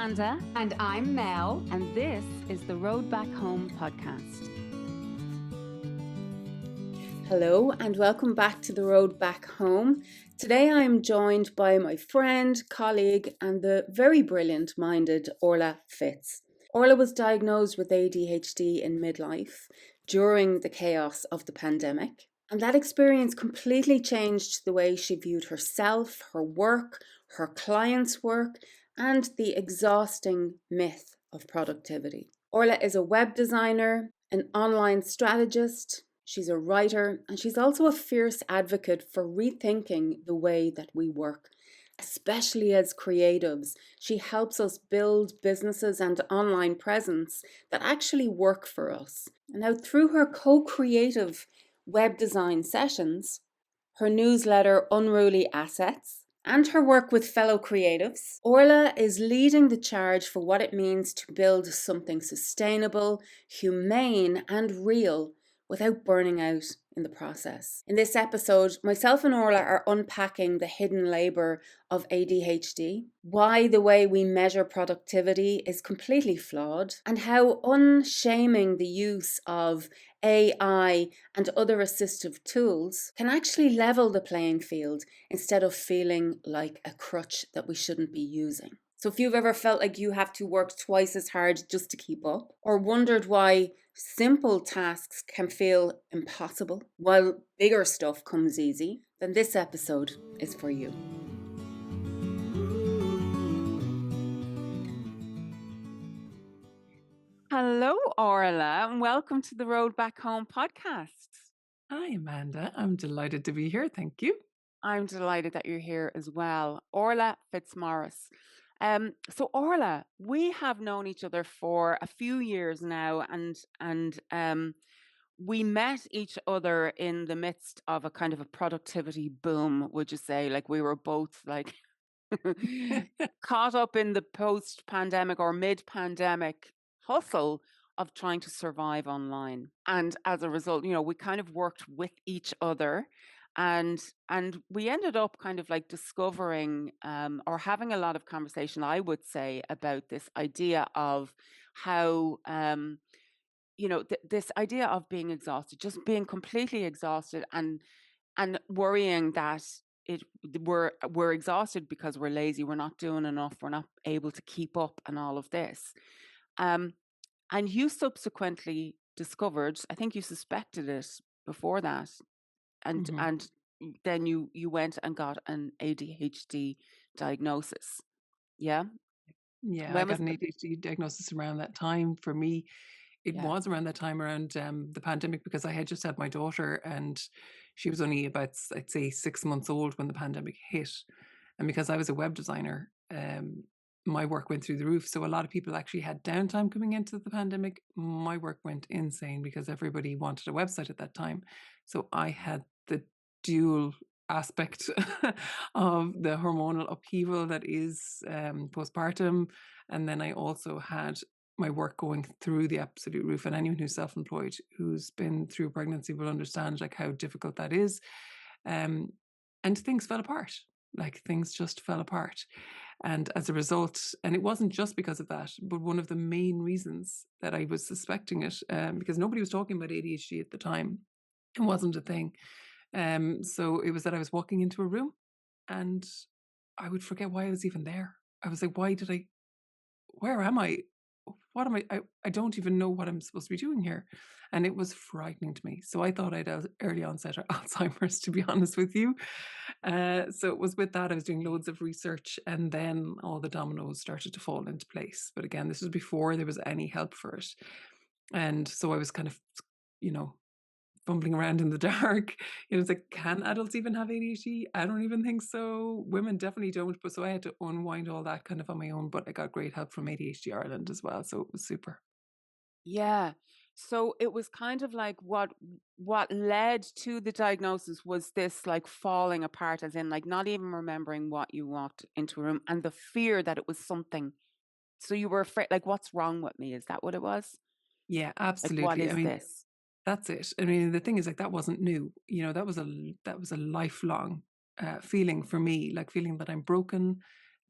Amanda. And I'm Mel. And this is the Road Back Home podcast. Hello and welcome back to the Road Back Home. Today I'm joined by my friend, colleague, and the very brilliant-minded Orla Fitz. Orla was diagnosed with ADHD in midlife during the chaos of the pandemic. And that experience completely changed the way she viewed herself, her work, her clients' work, and the exhausting myth of productivity. Orla is a web designer, an online strategist, she's a writer, and she's also a fierce advocate for rethinking the way that we work. Especially as creatives, she helps us build businesses and online presence that actually work for us. And now through her co-creative web design sessions, her newsletter Unruly Assets, and her work with fellow creatives, Orla is leading the charge for what it means to build something sustainable, humane, and real without burning out in the process. In this episode, myself and Orla are unpacking the hidden labor of ADHD, why the way we measure productivity is completely flawed, and how unshaming the use of AI and other assistive tools can actually level the playing field instead of feeling like a crutch that we shouldn't be using. So if you've ever felt like you have to work twice as hard just to keep up, or wondered why simple tasks can feel impossible while bigger stuff comes easy, then this episode is for you. Hello, Orla, and welcome to the Road Back Home podcast. Hi, Amanda. I'm delighted to be here. Thank you. I'm delighted that you're here as well. Orla Fitzmaurice. So Orla, we have known each other for a few years now, and we met each other in the midst of a kind of a productivity boom, would you say? Like we were both like caught up in the post-pandemic or mid-pandemic hustle of trying to survive online. And as a result, we kind of worked with each other, and we ended up kind of like discovering or having a lot of conversation, I would say, about this idea of how this idea of being exhausted, just being completely exhausted, and worrying that we're exhausted because we're lazy, we're not doing enough, we're not able to keep up, and all of this. And you subsequently discovered, I think you suspected it before that, and then you went and got an ADHD diagnosis. Yeah. Yeah, When I was got an ADHD diagnosis around that time. For me, it Yeah. was around that time around the pandemic, because I had just had my daughter and she was only about, I'd say, 6 months old when the pandemic hit. And because I was a web designer, my work went through the roof. So a lot of people actually had downtime coming into the pandemic. My work went insane because everybody wanted a website at that time. So I had the dual aspect of the hormonal upheaval that is postpartum. And then I also had my work going through the absolute roof. And anyone who's self-employed, who's been through pregnancy, will understand like how difficult that is. And things fell apart. Like things just fell apart. And as a result, and it wasn't just because of that, but one of the main reasons that I was suspecting it, because nobody was talking about ADHD at the time. It wasn't a thing. So it was that I was walking into a room and I would forget why I was even there. I was like, where am I? What am I don't even know what I'm supposed to be doing here. And it was frightening to me. So I thought I'd early onset Alzheimer's, to be honest with you. So it was with that, I was doing loads of research, and then all the dominoes started to fall into place. But again, this was before there was any help for it. And so I was kind of, fumbling around in the dark. It's like, can adults even have ADHD? I don't even think so. Women definitely don't. But so I had to unwind all that kind of on my own. But I got great help from ADHD Ireland as well. So it was super. Yeah. So it was kind of like what led to the diagnosis was this like falling apart, as in like not even remembering what you walked into a room, and the fear that it was something. So you were afraid, like, what's wrong with me? Is that what it was? Yeah, Like, what absolutely. I is mean, this? that's it. I mean, the thing is, like, that wasn't new. That was a lifelong feeling for me, like feeling that I'm broken,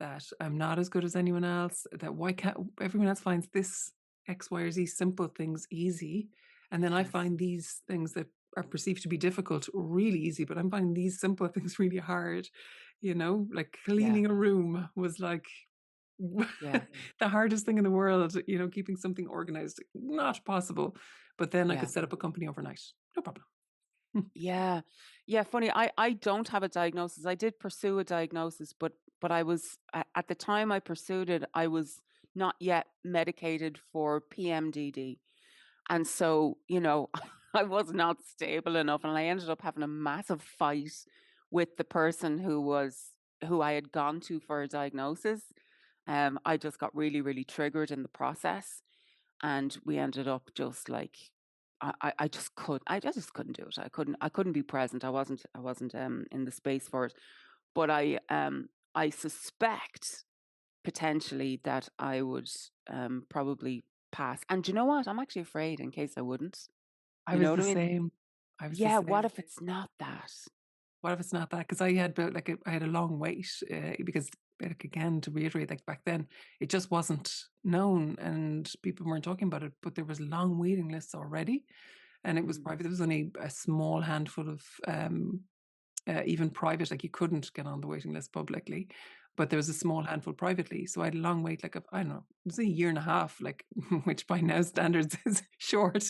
that I'm not as good as anyone else, that why can't everyone else finds this X, Y, or Z simple things easy. And then I Yes. find these things that are perceived to be difficult really easy, but I'm finding these simple things really hard. Like Yeah. cleaning a room was like Yeah. the hardest thing in the world, keeping something organized, not possible. But then I Yeah. could set up a company overnight. No problem. Yeah. Yeah. Funny. I don't have a diagnosis. I did pursue a diagnosis, but I was at the time I pursued it, I was not yet medicated for PMDD. And so, I was not stable enough, and I ended up having a massive fight with the person who I had gone to for a diagnosis. I just got really, really triggered in the process, and we ended up just like I just couldn't do it. I couldn't be present. I wasn't in the space for it. But I suspect potentially that I would probably pass. And do you know what? I'm actually afraid in case I wouldn't. I You know was what the I mean? same. I was the Yeah, what same. if it's not that? What if it's not that? Because I had built I had a long wait, because like again to reiterate, like back then it just wasn't known and people weren't talking about it, but there was long waiting lists already, and it was Mm, private. There was only a small handful of even private, like you couldn't get on the waiting list publicly, but there was a small handful privately. So I had a long wait, like of, I don't know, it was a year and a half, like which by now standards is short.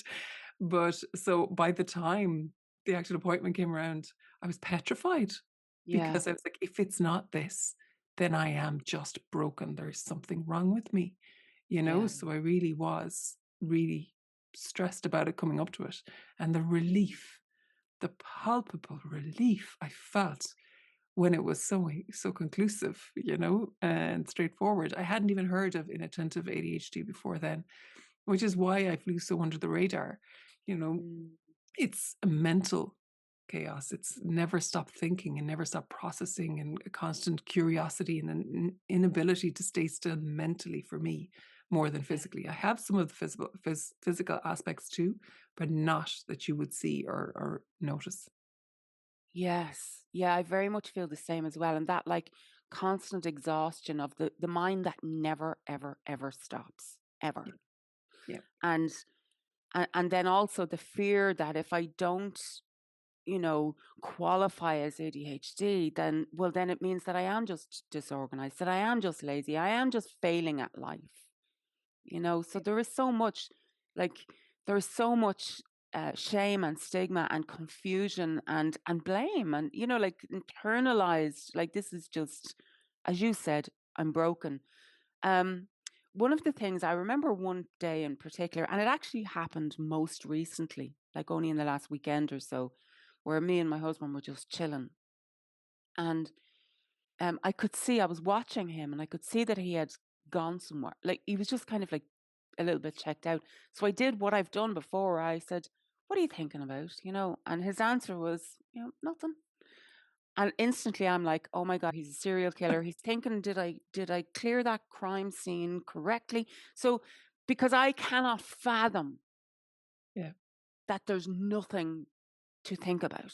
But so by the time the actual appointment came around, I was petrified yeah, because I was like, if it's not this, then I am just broken. There's something wrong with me, yeah, So I really was really stressed about it coming up to it. And the relief, the palpable relief I felt when it was so conclusive, and straightforward. I hadn't even heard of inattentive ADHD before then, which is why I flew so under the radar. You know, mm, it's a mental chaos. It's never stop thinking and never stop processing, and a constant curiosity and an inability to stay still mentally for me more than yeah. physically. I have some of the physical aspects too, but not that you would see or notice. Yes. Yeah, I very much feel the same as well. And that like constant exhaustion of the mind that never, ever, ever stops. Ever. Yeah. Yeah. And and then also the fear that if I don't, qualify as ADHD, then it means that I am just disorganized, that I am just lazy, I am just failing at life. So there is so much, like, there is so much shame and stigma and confusion and blame and, like internalized, like this is just, as you said, I'm broken. Um, one of the things I remember one day in particular, and it actually happened most recently, like only in the last weekend or so, where me and my husband were just chilling. And I was watching him and I could see that he had gone somewhere. Like he was just kind of like a little bit checked out. So I did what I've done before. I said, "What are you thinking about?" And his answer was, nothing. And instantly I'm like, "Oh my God, he's a serial killer. He's thinking, did I clear that crime scene correctly?" So because I cannot fathom Yeah. that there's nothing to think about.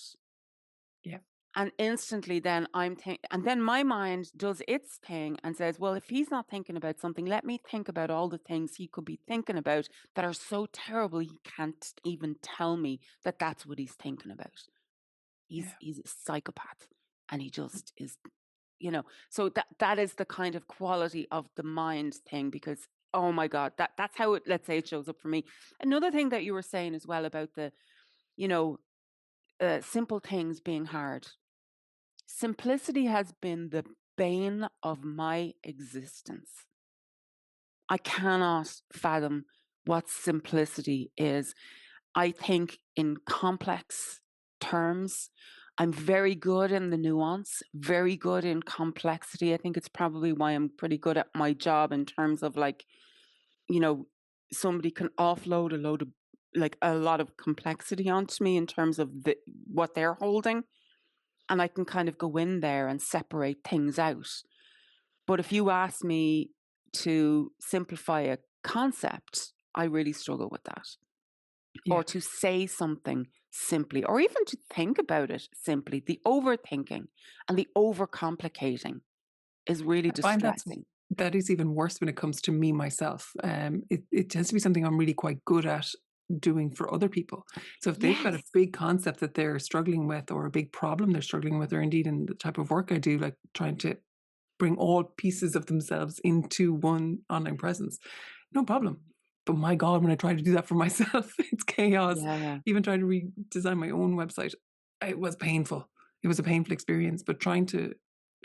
Yeah. And instantly then and then my mind does its thing and says, well, if he's not thinking about something, let me think about all the things he could be thinking about that are so terrible he can't even tell me that that's what he's thinking about. He's Yeah. he's a psychopath, and he just is, so that is the kind of quality of the mind thing, because oh my God, that's how it, let's say, it shows up for me. Another thing that you were saying as well about the, you know simple things being hard. Simplicity has been the bane of my existence. I cannot fathom what simplicity is. I think in complex terms. I'm very good in the nuance, very good in complexity. I think it's probably why I'm pretty good at my job, in terms of like, you know, somebody can offload a lot of complexity onto me in terms of what they're holding, and I can kind of go in there and separate things out. But if you ask me to simplify a concept, I really struggle with that. Yeah. Or to say something simply, or even to think about it simply, the overthinking and the overcomplicating. is really I find distressing. that is even worse when it comes to me myself. It tends to be something I'm really quite good at doing for other people. So if they've got a Yes. big concept that they're struggling with, or a big problem they're struggling with, or indeed in the type of work I do, like trying to bring all pieces of themselves into one online presence, no problem. But my God, when I try to do that for myself, it's chaos. Yeah. Even trying to redesign my own website, it was painful. It was a painful experience, but trying to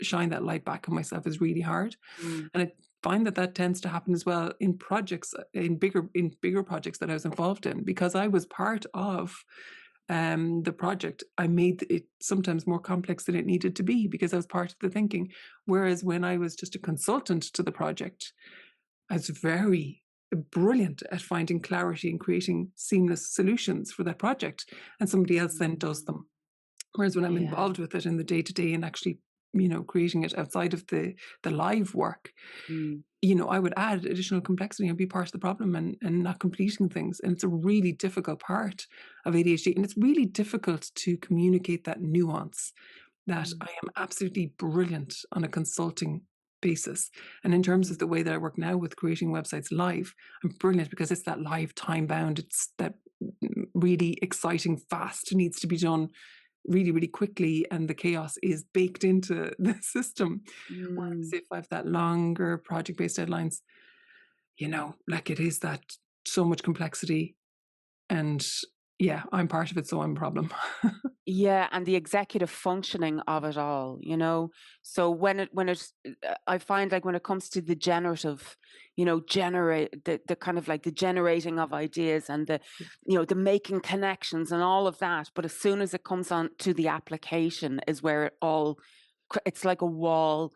shine that light back on myself is really hard. Mm. And I find that that tends to happen as well in projects, in bigger projects that I was involved in, because I was part of the project. I made it sometimes more complex than it needed to be because I was part of the thinking. Whereas when I was just a consultant to the project, I was very brilliant at finding clarity and creating seamless solutions for that project, and somebody else then does them. Whereas when I'm Yeah. involved with it in the day to day and actually, creating it outside of the live work, Mm. I would add additional complexity and be part of the problem, and not completing things. And it's a really difficult part of ADHD. And it's really difficult to communicate that nuance that Mm. I am absolutely brilliant on a consulting basis. And in terms of the way that I work now with creating websites live, I'm brilliant because it's that live time bound. It's that really exciting, fast, needs to be done really, really quickly, and the chaos is baked into the system. Whereas Mm. if I have that longer project-based deadlines, like it is that so much complexity, and yeah, I'm part of it, so I'm a problem. Yeah, and the executive functioning of it all, So I find like when it comes to the generative, generate the kind of like the generating of ideas and the making connections and all of that. But as soon as it comes on to the application is where it's like a wall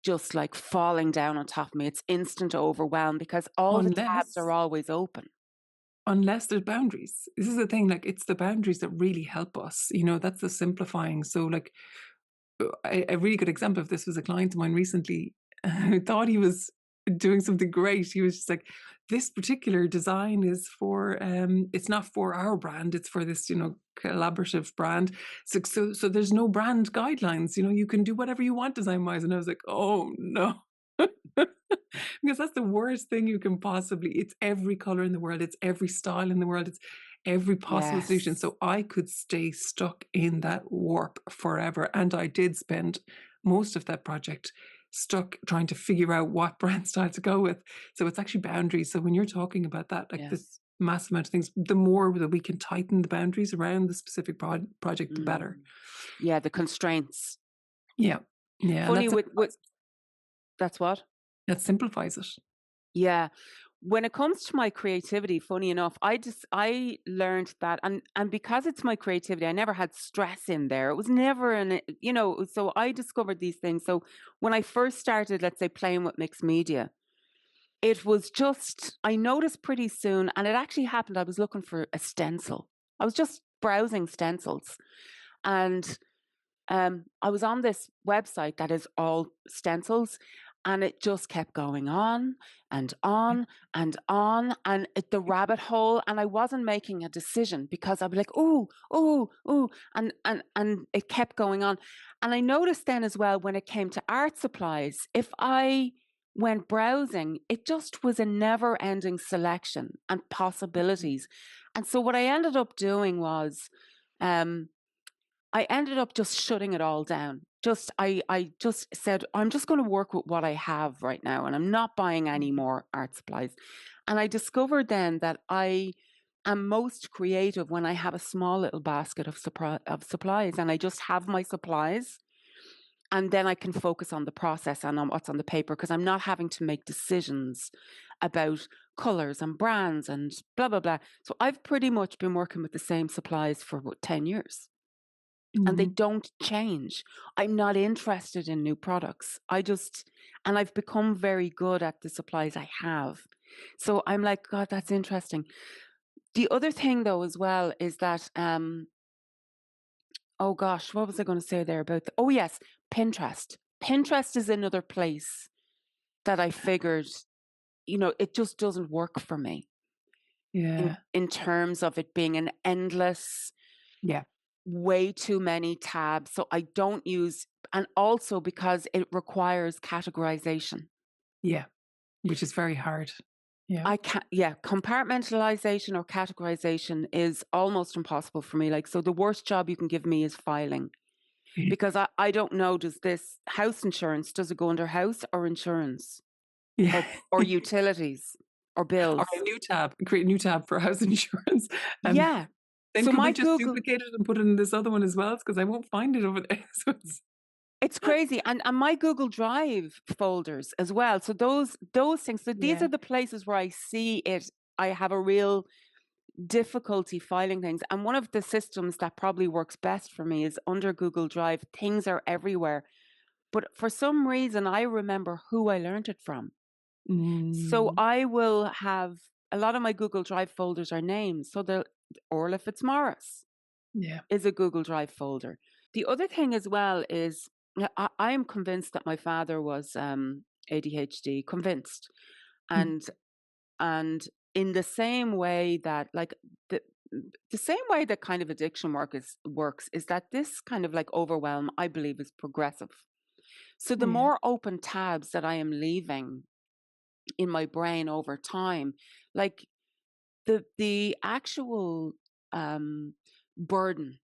just like falling down on top of me. It's instant overwhelm because all the tabs are Unless always open. unless there's boundaries. This is the thing, like, it's the boundaries that really help us, that's the simplifying. So, like, a really good example of this was a client of mine recently who thought he was doing something great. He was just like, this particular design is for it's not for our brand, it's for this, collaborative brand. So there's no brand guidelines, you can do whatever you want design wise. And I was like, oh no. Because that's the worst thing you can possibly, it's every color in the world, it's every style in the world, it's every possible solution. Yes. So I could stay stuck in that warp forever. And I did spend most of that project stuck trying to figure out what brand style to go with. So it's actually boundaries. So when you're talking about that, like this Yes. massive amount of things, the more that we can tighten the boundaries around the specific project, the better. Mm. Yeah, the constraints. Yeah. Yeah. And Funny with that's what? that simplifies it. Yeah. When it comes to my creativity, funny enough, I learned that and because it's my creativity, I never had stress in there. It was never so I discovered these things. So when I first started, let's say, playing with mixed media, it was just I noticed pretty soon, and it actually happened. I was looking for a stencil. I was just browsing stencils, and I was on this website that is all stencils, and it just kept going on and on and on, and the rabbit hole. And I wasn't making a decision because I'd be like, "Oh, oh, oh," and it kept going on. And I noticed then as well when it came to art supplies, if I went browsing, it just was a never-ending selection and possibilities. And so what I ended up doing was. Um, I ended up just shutting it all down. I just said, I'm just going to work with what I have right now, and I'm not buying any more art supplies. And I discovered then that I am most creative when I have a small little basket of supplies, and I just have my supplies, and then I can focus on the process and on what's on the paper because I'm not having to make decisions about colors and brands and blah blah blah. So I've pretty much been working with the same supplies for about 10 years, and they Mhm. don't change. I'm not interested in new products. And I've become very good at the supplies I have. So I'm like, God, that's interesting. The other thing though as well is that oh gosh, what was I going to say there about oh yes, Pinterest. Pinterest is another place that I figured, it just doesn't work for me Yeah. in terms of it being an endless Yeah. way too many tabs. So I don't use and also because it requires categorization. Yeah. Which is very hard. Yeah. I can't, yeah, compartmentalization or categorization is almost impossible for me. Like, so the worst job you can give me is filing, because I don't know, does this house insurance, does it go under house or insurance Yeah. or utilities or Or bills? a new tab, create a new tab for house insurance. Yeah. Then So could my we just Google, duplicate it and put it in this other one as well? Because I won't find it over there. So it's crazy. And my Google Drive folders as well. So those things, so these yeah. are the places where I see it. I have a real difficulty filing things. And one of the systems that probably works best for me is under Google Drive. Things are everywhere. But for some reason, I remember who I learned it from. So Mm, I will have a lot of my Google Drive folders are names. So the Orla Fitzmaurice yeah. is a Google Drive folder. The other thing as well is I am convinced that my father was ADHD, convinced. Mm, And in the same way that like the same way that kind of addiction works is that this kind of like overwhelm, I believe, is progressive. So the yeah. more open tabs that I am leaving in my brain over time, like the actual burden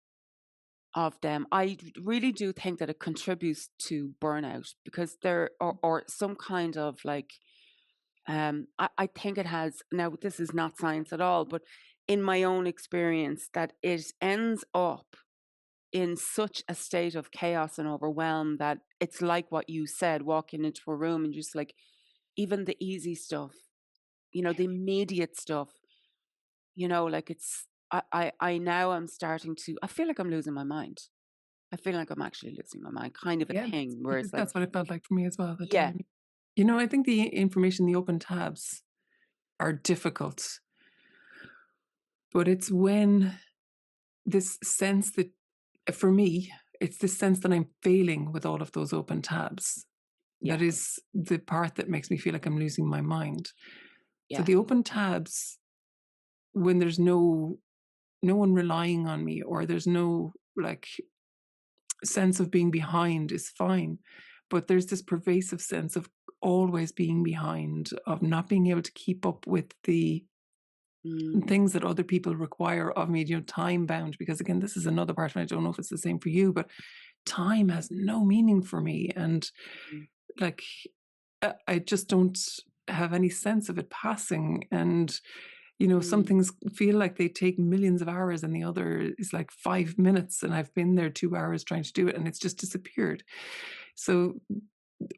of them, I really do think that it contributes to burnout, because there or some kind of like I think it has. Now this is not science at all, but in my own experience, that it ends up in such a state of chaos and overwhelm that it's like what you said, walking into a room and just like, even the easy stuff, the immediate stuff, like it's I now am starting to, I feel like I'm losing my mind. I feel like I'm actually losing my mind, kind of a Yeah. thing where it's like, That's what it felt like for me as well at the yeah, time. I think the information, the open tabs are difficult, but it's when this sense that, for me, it's this sense that I'm failing with all of those open tabs. yeah, That is the part that makes me feel like I'm losing my mind. So yeah, the open tabs, when there's no one relying on me, or there's no like sense of being behind, is fine. But there's this pervasive sense of always being behind, of not being able to keep up with the mm, things that other people require of me, time bound. Because again, this is another part, and I don't know if it's the same for you, but time has no meaning for me. And mm, like, I just don't have any sense of it passing. And some mm, things feel like they take millions of hours, and the other is like 5 minutes, and I've been there 2 hours trying to do it, and it's just disappeared. So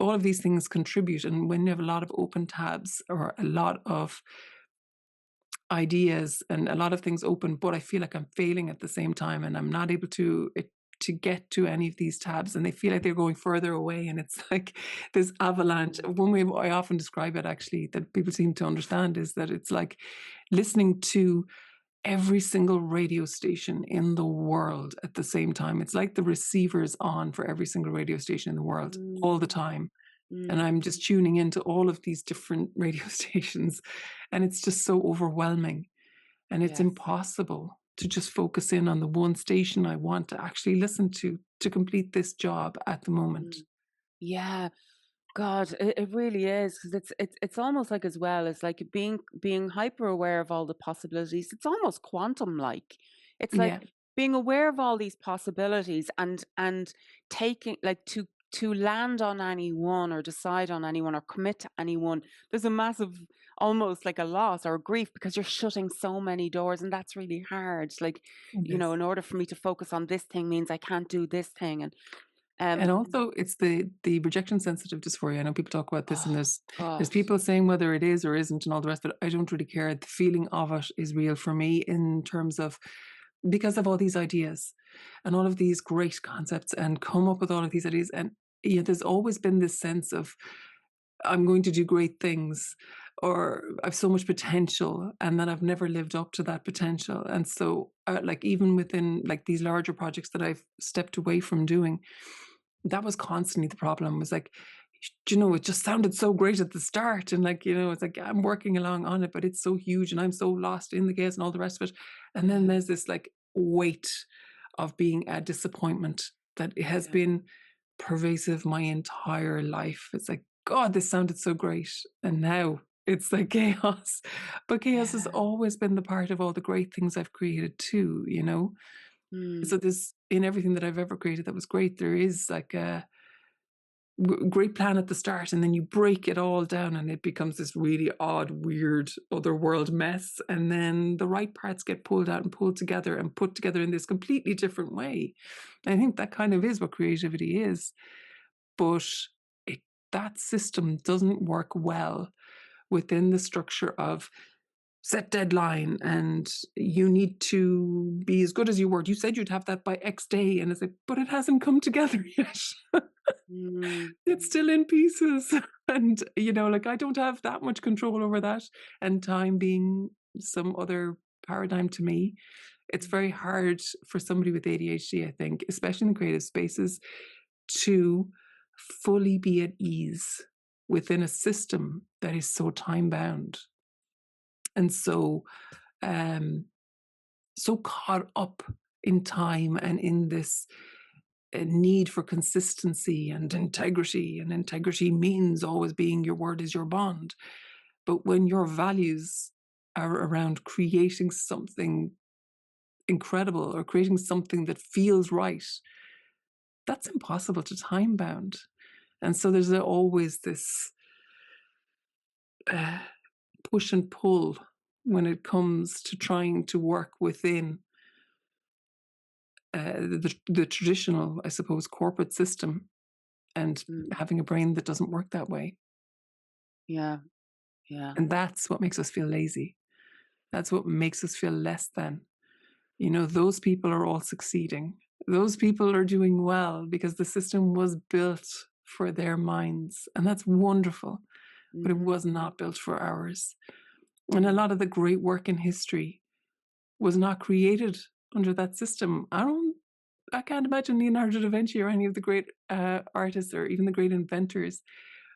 all of these things contribute. And when you have a lot of open tabs, or a lot of ideas and a lot of things open, but I feel like I'm failing at the same time, and I'm not able to get to any of these tabs, and they feel like they're going further away, and it's like this avalanche. mm, One way I often describe it, actually, that people seem to understand, is that it's like listening to every single radio station in the world at the same time. It's like the receiver's on for every single radio station in the world all the mm, time. And mm. I'm just tuning into all of these different radio stations. And it's just so overwhelming. And it's Yes. impossible to just focus in on the one station I want to actually listen to complete this job at the moment. Mm. Yeah. God, it really is, because it's almost like, as well as like being hyper aware of all the possibilities. It's almost quantum like. It's Yeah. like being aware of all these possibilities, and taking like to land on anyone or decide on anyone or commit to anyone. There's a massive, almost like a loss or a grief, because you're shutting so many doors, and that's really hard. Like, It is. in order for me to focus on this thing means I can't do this thing, and And um. also, it's the rejection sensitive dysphoria. I know people talk about this, and Oh there's God. people saying whether it is or isn't and all the rest, but I don't really care. The feeling of it is real for me, in terms of, because of all these ideas and all of these great concepts, and come up with all of these ideas. And there's always been this sense of, I'm going to do great things, or I've so much potential, and then I've never lived up to that potential. And so, like, even within like these larger projects that I've stepped away from doing, that was constantly the problem. Was like, it just sounded so great at the start, and like, it's like I'm working along on it, but it's so huge, and I'm so lost in the case and all the rest of it. And then Yeah. there's this like weight of being a disappointment that it has Yeah. been pervasive my entire life. It's like, God, this sounded so great. And now it's like chaos. But chaos has Yeah. always been the part of all the great things I've created too, you know? Mm. So there's in everything that I've ever created that was great, there is like a great plan at the start, and then you break it all down and it becomes this really odd, weird, otherworld mess. And then the right parts get pulled out and pulled together and put together in this completely different way. I think that kind of is what creativity is. But it, that system doesn't work well within the structure of set deadline and you need to be as good as you were. You said you'd have that by X day, and it's like, but it hasn't come together yet. Mm. It's still in pieces. And, you know, like I don't have that much control over that. And time being some other paradigm to me, it's very hard for somebody with ADHD, I think, especially in the creative spaces, to fully be at ease within a system that is so time bound and so caught up in time and in this need for consistency and integrity. And integrity means always being your word is your bond. But when your values are around creating something incredible or creating something that feels right, that's impossible to time bound. And so there's always this uh, push and pull when it comes to trying to work within the traditional, I suppose, corporate system and Mm. having a brain that doesn't work that way. Yeah. Yeah. And that's what makes us feel lazy. That's what makes us feel less than. You know, those people are all succeeding. Those people are doing well because the system was built for their minds. And that's wonderful. But it was not built for ours. And a lot of the great work in history was not created under that system. I can't imagine Leonardo da Vinci or any of the great artists or even the great inventors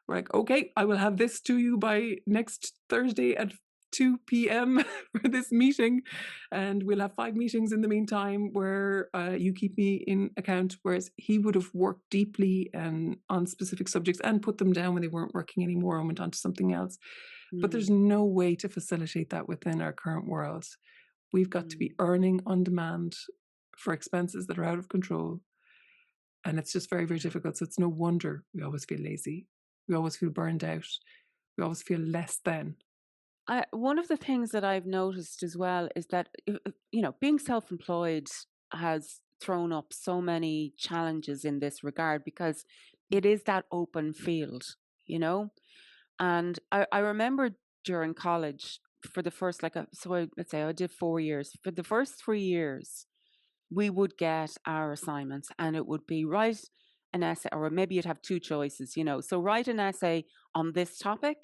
were like, okay, I will have this to you by next Thursday at 2 p.m. for this meeting. And we'll have 5 meetings in the meantime where you keep me in account. Whereas he would have worked deeply and on specific subjects and put them down when they weren't working anymore and went on to something else. But there's no way to facilitate that within our current world. We've got to be earning on demand for expenses that are out of control. And it's just very, very difficult. So it's no wonder we always feel lazy. We always feel burned out. We always feel less than. One of the things that I've noticed as well is that, you know, being self-employed has thrown up so many challenges in this regard because it is that open field, you know? And I remember during college for the first, let's say I did 4 years. For the first 3 years, we would get our assignments and it would be write an essay, or maybe you'd have two choices, you know. So write an essay on this topic,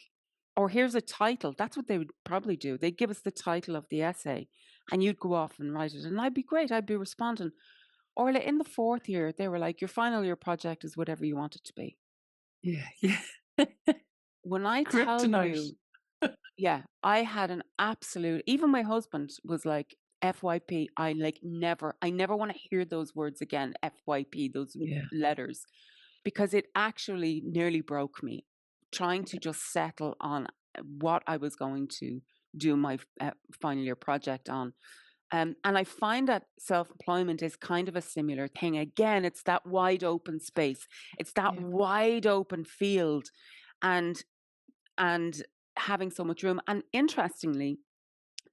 or here's a title. That's what they would probably do. They'd give us the title of the essay and you'd go off and write it. And I'd be great. I'd be responding. Or in the fourth year, they were like, your final year project is whatever you want it to be. Yeah, yeah. When I tell Kryptonite. you, yeah, I had an absolute, even my husband was like, FYP, I never want to hear those words again, FYP, those Yeah. letters, because it actually nearly broke me trying to just settle on what I was going to do my final year project on. And I find that self-employment is kind of a similar thing. Again, it's that wide open space. It's that wide open field and having so much room. And interestingly,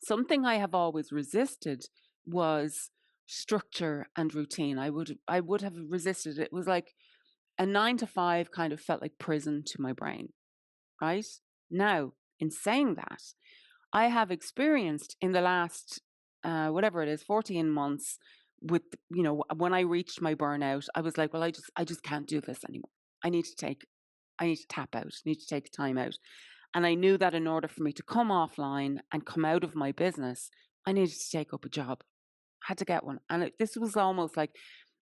something I have always resisted was structure and routine. I would have resisted it. It was like a 9 to 5 kind of felt like prison to my brain, right? Now, in saying that, I have experienced in the last whatever it is, 14 months with, you know, when I reached my burnout, I was like, well, I just can't do this anymore. I need to tap out, need to take time out. And I knew that in order for me to come offline and come out of my business, I needed to take up a job. I had to get one. And this was almost like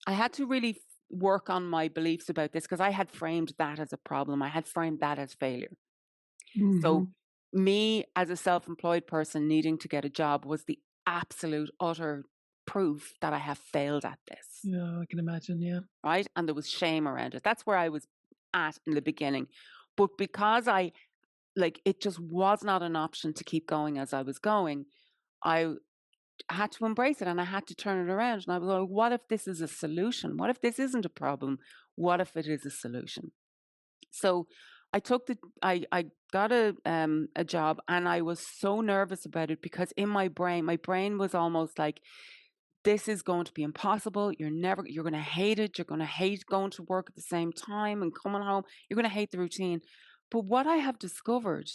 I had to really work on my beliefs about this because I had framed that as a problem. I had framed that as failure. So me as a self-employed person needing to get a job was the absolute utter proof that I have failed at this, Yeah, I can imagine. Yeah. right? And there was shame around it. That's where I was at in the beginning. But because it just was not an option to keep going as I was going, I had to embrace it and I had to turn it around. And I was like, what if this is a solution? What if this isn't a problem? What if it is a solution? So I got a job, and I was so nervous about it because in my brain was almost like, this is going to be impossible. You're going to hate it. You're going to hate going to work at the same time and coming home. You're going to hate the routine. But what I have discovered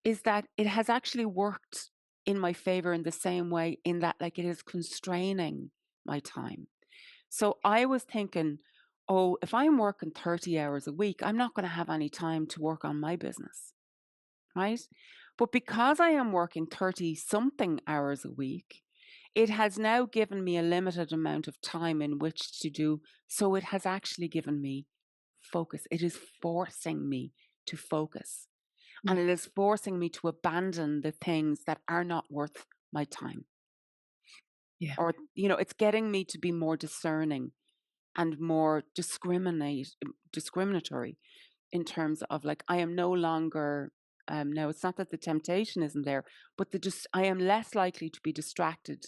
is that it has actually worked in my favor in the same way, in that like it is constraining my time. So I was thinking, oh, if I'm working 30 hours a week, I'm not going to have any time to work on my business, right? But because I am working 30 something hours a week, it has now given me a limited amount of time in which to do. So it has actually given me focus. It is forcing me to focus. And Yeah. it is forcing me to abandon the things that are not worth my time. Yeah. Or, it's getting me to be more discerning and more discriminatory in terms of like, I am no longer, now it's not that the temptation isn't there, but I am less likely to be distracted.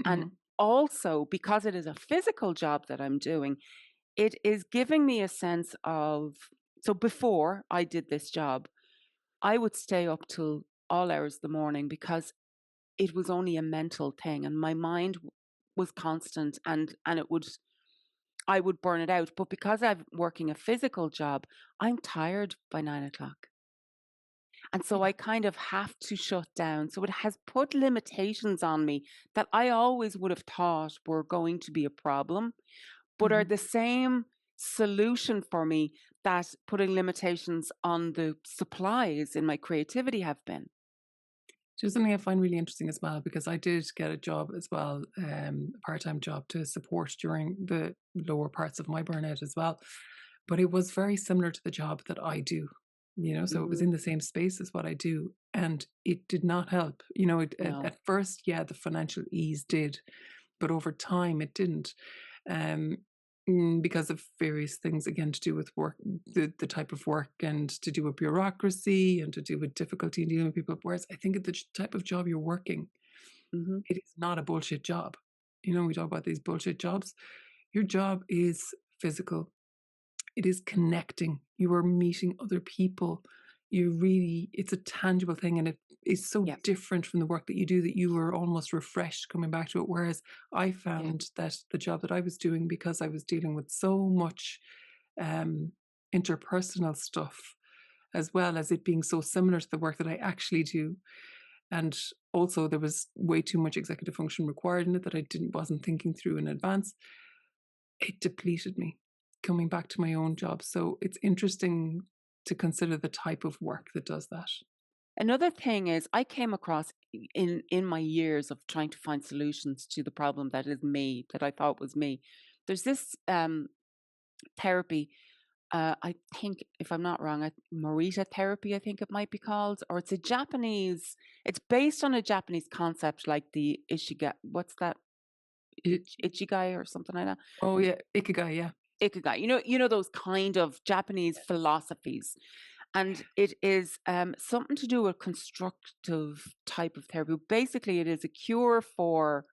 And Mhm. also, because it is a physical job that I'm doing, it is giving me a sense of, so before I did this job, I would stay up till all hours of the morning because it was only a mental thing and my mind was constant, and I would burn it out. But because I'm working a physical job, I'm tired by 9 o'clock. And so Yeah. I kind of have to shut down. So it has put limitations on me that I always would have thought were going to be a problem, but are Mhm. the same solution for me that putting limitations on the supplies in my creativity have been. So something I find really interesting as well, because I did get a job as well, a part-time job to support during the lower parts of my burnout as well. But it was very similar to the job that I do, so it was Hmm. in the same space as what I do. And it did not help. No. At first, yeah, the financial ease did, but over time it didn't. Um, because of various things, again, to do with work, the type of work, and to do with bureaucracy, and to do with difficulty in dealing with people. Whereas I think the type of job you're working, Hmm. it is not a bullshit job. We talk about these bullshit jobs. Your job is physical. It is connecting. You are meeting other people. It's a tangible thing, and it is so Yeah. different from the work that you do that you were almost refreshed coming back to it. Whereas I Yeah. found that the job that I was doing, because I was dealing with so much um, interpersonal stuff, as well as it being so similar to the work that I actually do, and also there was way too much executive function required in it that I wasn't thinking through in advance. It depleted me coming back to my own job. So it's interesting to consider the type of work that does that. Another thing is I came across in my years of trying to find solutions to the problem that is me, that I thought was me. There's this therapy. I think, if I'm not wrong, Morita therapy, I think it might be called, or it's a Japanese. It's based on a Japanese concept like the Ishiga. What's that? It, Ichigai or something like that. oh yeah, ikigai, yeah. Ikigai. Those kind of Japanese philosophies, and it is something to do with constructive type of therapy. Basically, it is a cure for,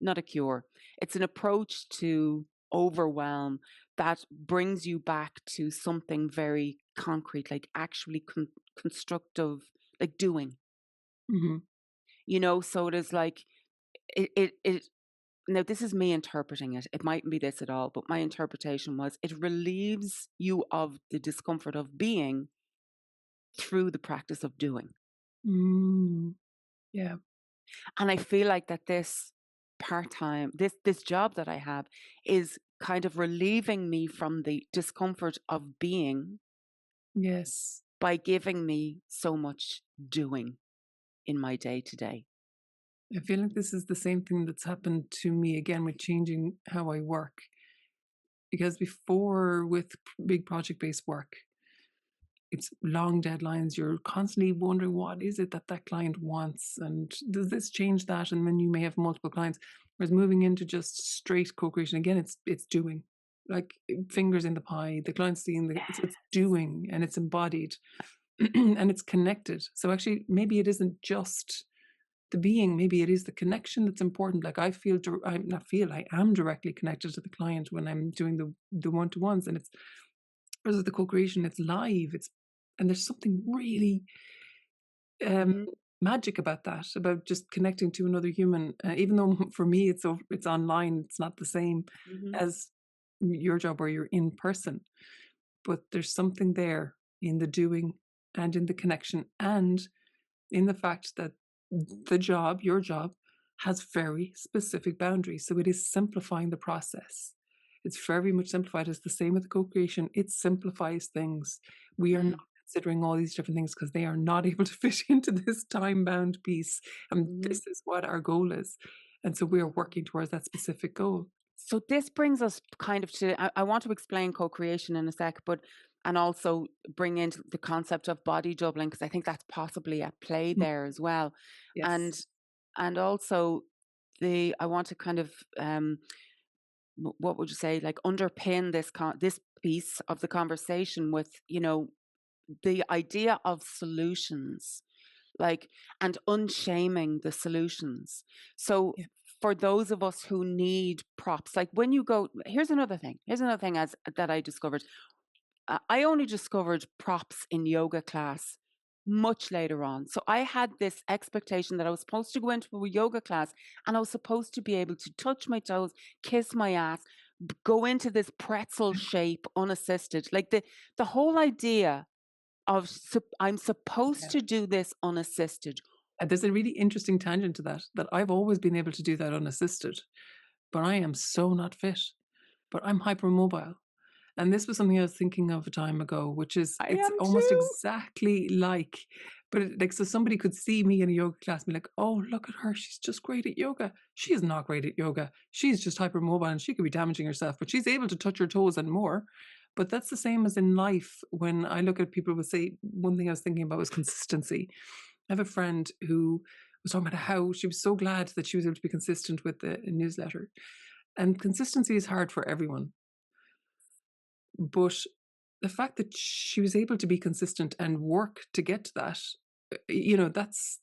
not a cure. It's an approach to overwhelm that brings you back to something very concrete, like actually constructive, like doing. Hmm. So it is like it. Now, this is me interpreting it. It mightn't be this at all, but my interpretation was it relieves you of the discomfort of being through the practice of doing. Mm, yeah. And I feel like that this part-time, this job that I have is kind of relieving me from the discomfort of being Yes. by giving me so much doing in my day to day. I feel like this is the same thing that's happened to me again with changing how I work. Because before, with big project based work, it's long deadlines. You're constantly wondering, what is it that that client wants? And does this change that? And then you may have multiple clients. Whereas moving into just straight co-creation, again, it's doing, like fingers in the pie. The client's seeing so it's doing, and it's embodied and it's connected. So actually, maybe it isn't just the being, maybe it is the connection that's important. Like I am directly connected to the client when I'm doing the one-to-ones, and it's, versus the co-creation, it's live, and there's something really Mm-hmm. magic about that, about just connecting to another human. Even though for me it's online, it's not the same Mm-hmm. as your job where you're in person, but there's something there in the doing and in the connection and in the fact that your job, has very specific boundaries. So it is simplifying the process. It's very much simplified. It's the same with the co-creation. It simplifies things. We are not considering all these different things because they are not able to fit into this time-bound piece. And Mm-hmm. this is what our goal is. And so we are working towards that specific goal. So this brings us kind of to, I want to explain co-creation in a sec, and also bring in the concept of body doubling, because I think that's possibly at play there as well. And Yes. and also I want to kind of what would you say, like underpin this piece of the conversation with, the idea of solutions, like, and unshaming the solutions. So Yeah. for those of us who need props, like when you go, here's another thing as that I discovered. I only discovered props in yoga class much later on. So I had this expectation that I was supposed to go into a yoga class and I was supposed to be able to touch my toes, kiss my ass, go into this pretzel shape unassisted. Like the whole idea of I'm supposed Yeah. to do this unassisted. There's a really interesting tangent to that I've always been able to do that unassisted, but I am so not fit. But I'm hypermobile. And this was something I was thinking of a time ago, which is, I it's am almost too. exactly like, but like, so somebody could see me in a yoga class and be like, oh, look at her. She's just great at yoga. She is not great at yoga. She's just hypermobile and she could be damaging herself, but she's able to touch her toes and more. But that's the same as in life. When I look at people would say, one thing I was thinking about was consistency. I have a friend who was talking about how she was so glad that she was able to be consistent with the newsletter. And consistency is hard for everyone. But the fact that she was able to be consistent and work to get to that,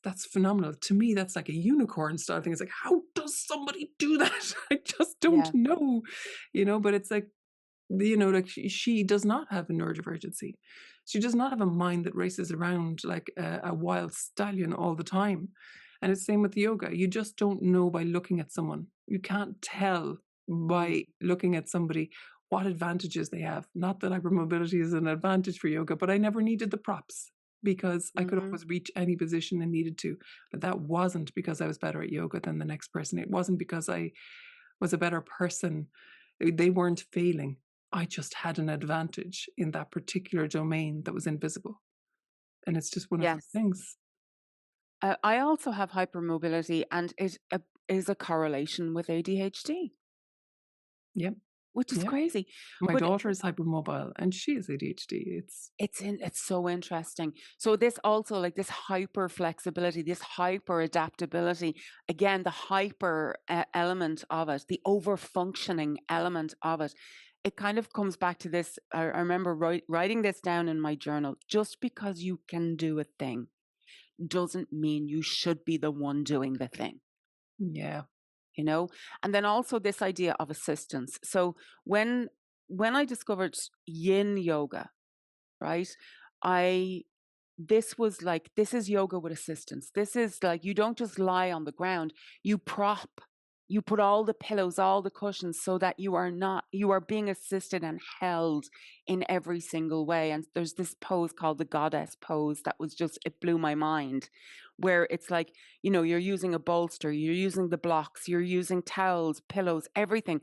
that's phenomenal. To me, that's like a unicorn style thing. It's like, how does somebody do that? I just don't Yeah. know, but it's like, like she does not have a neurodivergency. She does not have a mind that races around like a wild stallion all the time. And it's the same with yoga. You just don't know by looking at someone. You can't tell by looking at somebody what advantages they have. Not that hypermobility is an advantage for yoga, but I never needed the props because I could Mm-hmm. always reach any position I needed to. But that wasn't because I was better at yoga than the next person. It wasn't because I was a better person. They weren't failing. I just had an advantage in that particular domain that was invisible. And it's just one of those Yes. things. I also have hypermobility, and it is a correlation with ADHD, Yep. which is Yep. crazy. My But daughter is hypermobile and she has ADHD. it's so interesting. So this also, like this hyper flexibility, this hyper adaptability, again, the hyper element of it, the over functioning element of it, it kind of comes back to this. I remember writing this down in my journal. Just because you can do a thing doesn't mean you should be the one doing the thing. Yeah. And then also this idea of assistance. So when I discovered yin yoga, right, I this was like, this is yoga with assistance. This is like, you don't just lie on the ground, you put all the pillows, all the cushions, so that you are being assisted and held in every single way. And there's this pose called the goddess pose that was just, it blew my mind, where it's like, you're using a bolster, you're using the blocks, you're using towels, pillows, everything,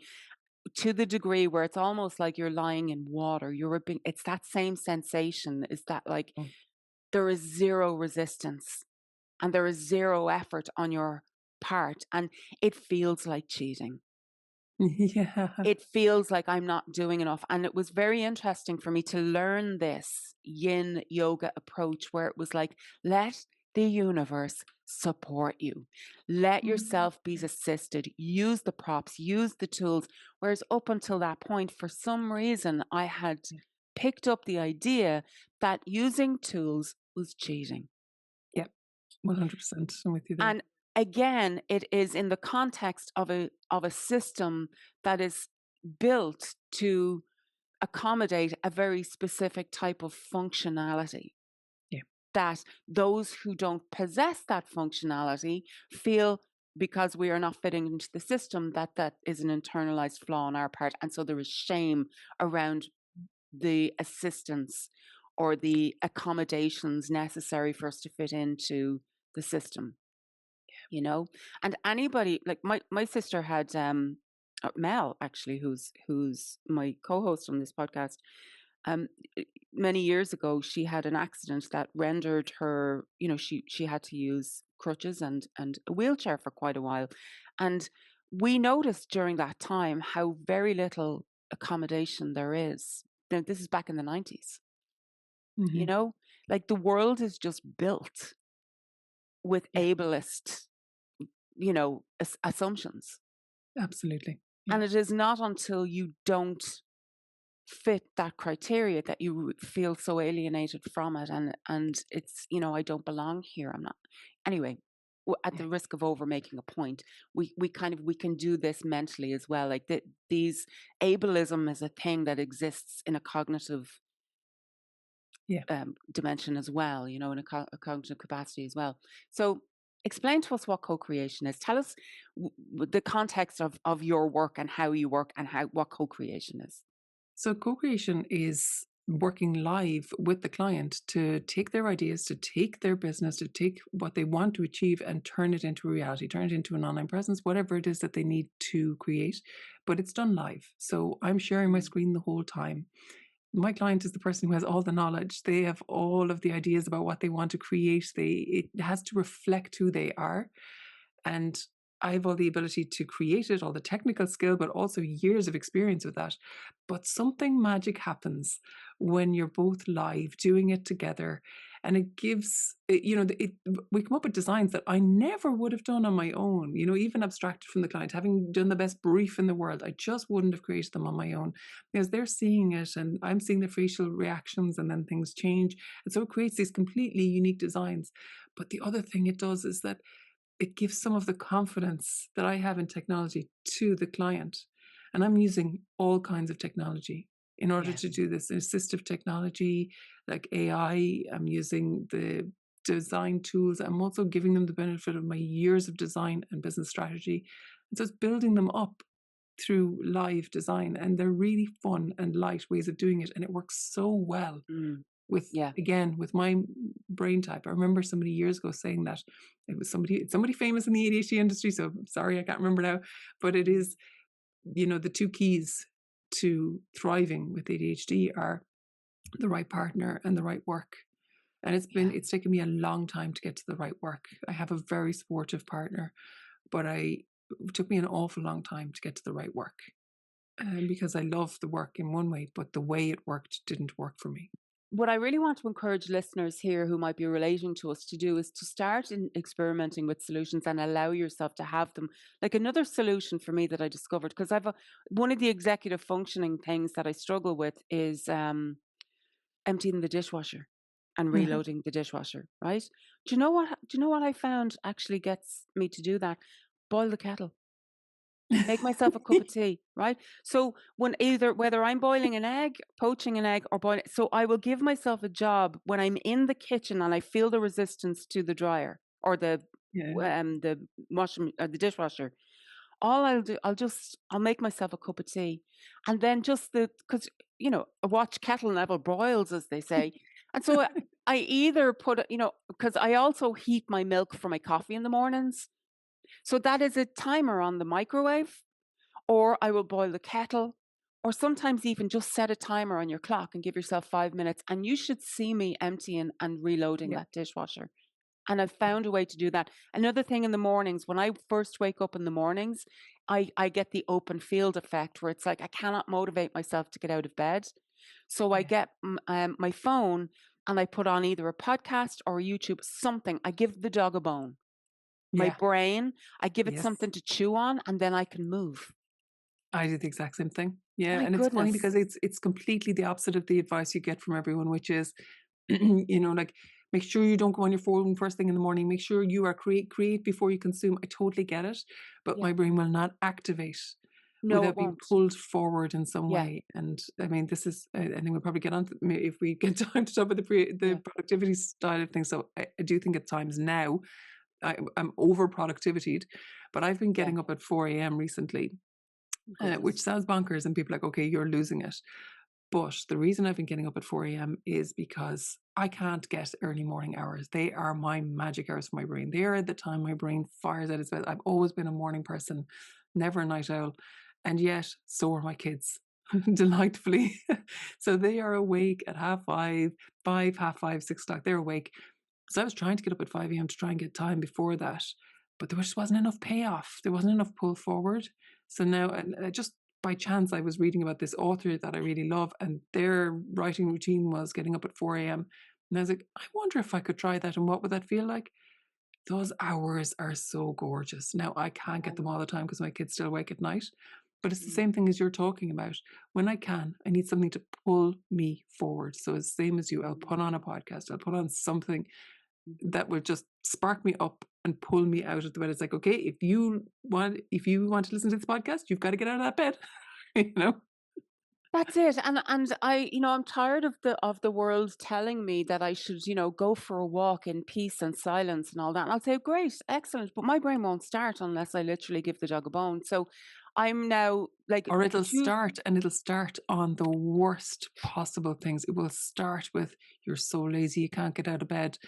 to the degree where it's almost like you're lying in water. It's that same sensation, is that like Mm. there is zero resistance and there is zero effort on your part, and it feels like cheating. Yeah. It feels like I'm not doing enough. And it was very interesting for me to learn this yin yoga approach where it was like, let the universe support you. Let Mm. yourself be assisted. Use the props, use the tools. Whereas up until that point, for some reason, I had Yeah. picked up the idea that using tools was cheating. Yeah. 100%. I'm with you there. And again, it is in the context of a system that is built to accommodate a very specific type of functionality. Yeah. That those who don't possess that functionality feel, because we are not fitting into the system, that that is an internalized flaw on our part. And so there is shame around the assistance or the accommodations necessary for us to fit into the system, you know. And anybody, like my sister had Mel, actually, who's my co-host on this podcast, um many years ago, she had an accident that rendered her, you know, she had to use crutches and a wheelchair for quite a while. And we noticed during that time how very little accommodation there is. Now, this is back in the 90s, you Hmm. know, like the world is just built with Yeah. ableist, you know, assumptions. Absolutely. Yeah. And it is not until you don't fit that criteria that you feel so alienated from it, and it's, you know, I don't belong here, I'm not. Anyway, at Yeah. the risk of over making a point, we kind of, we can do this mentally as well, like these ableism is a thing that exists in a cognitive Yeah. dimension as well, you know, in a cognitive capacity as well. So explain to us what co-creation is. Tell us the context of your work and how you work and how what co-creation is. So co-creation is working live with the client to take their ideas, to take their business, to take what they want to achieve and turn it into reality, turn it into an online presence, whatever it is that they need to create. But it's done live. So I'm sharing my Mm. screen the whole time. My client is the person who has all the knowledge. They have all of the ideas about what they want to create. It has to reflect who they are. And I have all the ability to create it, all the technical skill, but also years of experience with that. But something magic happens when you're both live doing it together. And it gives, you know, we come up with designs that I never would have done on my own, you know, even abstracted from the client, having done the best brief in the world. I just wouldn't have created them on my own because they're seeing it and I'm seeing the facial reactions and then things change. And so it creates these completely unique designs. But the other thing it does is that it gives some of the confidence that I have in technology to the client. And I'm using all kinds of technology in order Yeah. to do this assistive technology like AI. I'm using the design tools. I'm also giving them the benefit of my years of design and business strategy. And so it's building them up through live design. And they're really fun and light ways of doing it. And it works so well Mm. with, Yeah. again, with my brain type. I remember somebody years ago saying that it was somebody famous in the ADHD industry, so sorry I can't remember now, but it is, you know, the two keys to thriving with ADHD are the right partner and the right work. And Yeah. it's taken me a long time to get to the right work. I have a very supportive partner, but it took me an awful long time to get to the right work. Because I love the work in one way, but the way it worked didn't work for me. What I really want to encourage listeners here who might be relating to us to do is to start in experimenting with solutions and allow yourself to have them. Like another solution for me that I discovered, because one of the executive functioning things that I struggle with is emptying the dishwasher and Mhm. reloading the dishwasher, right? Do you know what? Do you know what I found actually gets me to do that? Boil the kettle. Make myself a cup of tea, right? So whether I'm boiling an egg, poaching an egg, or boiling, so I will give myself a job when I'm in the kitchen and I feel the resistance to the dryer or Yeah. the washing or the dishwasher. All I'll do, I'll make myself a cup of tea, and then just because, you know, watch kettle never boils, as they say, and so I either put, you know, because I also heat my milk for my coffee in the mornings. So that is a timer on the microwave, or I will boil the kettle, or sometimes even just set a timer on your clock and give yourself 5 minutes. And you should see me emptying and reloading Yeah. that dishwasher. And I've found a way to do that. Another thing in the mornings, when I first wake up in the mornings, I get the open field effect where it's like I cannot motivate myself to get out of bed. So I Yeah. get my phone and I put on either a podcast or YouTube, something. I give the dog a bone. My Yeah. brain, I give it Yes. something to chew on, and then I can move. I do the exact same thing. Yeah, My and it's funny goodness. because it's completely the opposite of the advice you get from everyone, which is, like, make sure you don't go on your phone first thing in the morning. Make sure you are create before you consume. I totally get it, but Yeah. my brain will not activate No, it without being won't. pulled forward in some Yeah. way. And I mean, this is, I think we'll probably get on to, if we get time to talk about the Yeah. productivity side of things. So I do think at times now I'm over productivityed, but I've been Yeah. getting up at 4 a.m. recently, which Goodness. sounds bonkers, and people are like, okay, you're losing it. But the reason I've been getting up at 4 a.m. is because I can't get early morning hours. They are my magic hours for my brain. They are the time my brain fires at its best. I've always been a morning person, never a night owl. And yet, so are my kids, delightfully. So they are awake at half five, half five, 6 o'clock. They're awake. So I was trying to get up at 5 a.m. to try and get time before that, but there just wasn't enough payoff. There wasn't enough pull forward. So now, and just by chance, I was reading about this author that I really love, and their writing routine was getting up at 4 a.m. And I was like, I wonder if I could try that and what would that feel like? Those hours are so gorgeous. Now, I can't I get them know. all the time because my kids still awake at night, but it's the Mm. same thing as you're talking about. When I can, I need something to pull me forward. So it's the same as you. I'll put on a podcast, I'll put on something Mhm. that will just spark me up and pull me out of the bed. It's like, okay, if you want to listen to this podcast, you've got to get out of that bed. you know? That's it. And I, I'm tired of the world telling me that I should, go for a walk in peace and silence and all that. And I'll say, great, excellent, but my brain won't start unless I literally give the dog a bone. So I'm now like Or it'll two. start and it'll start on the worst possible things. It will start with, you're so lazy, you can't get out of bed.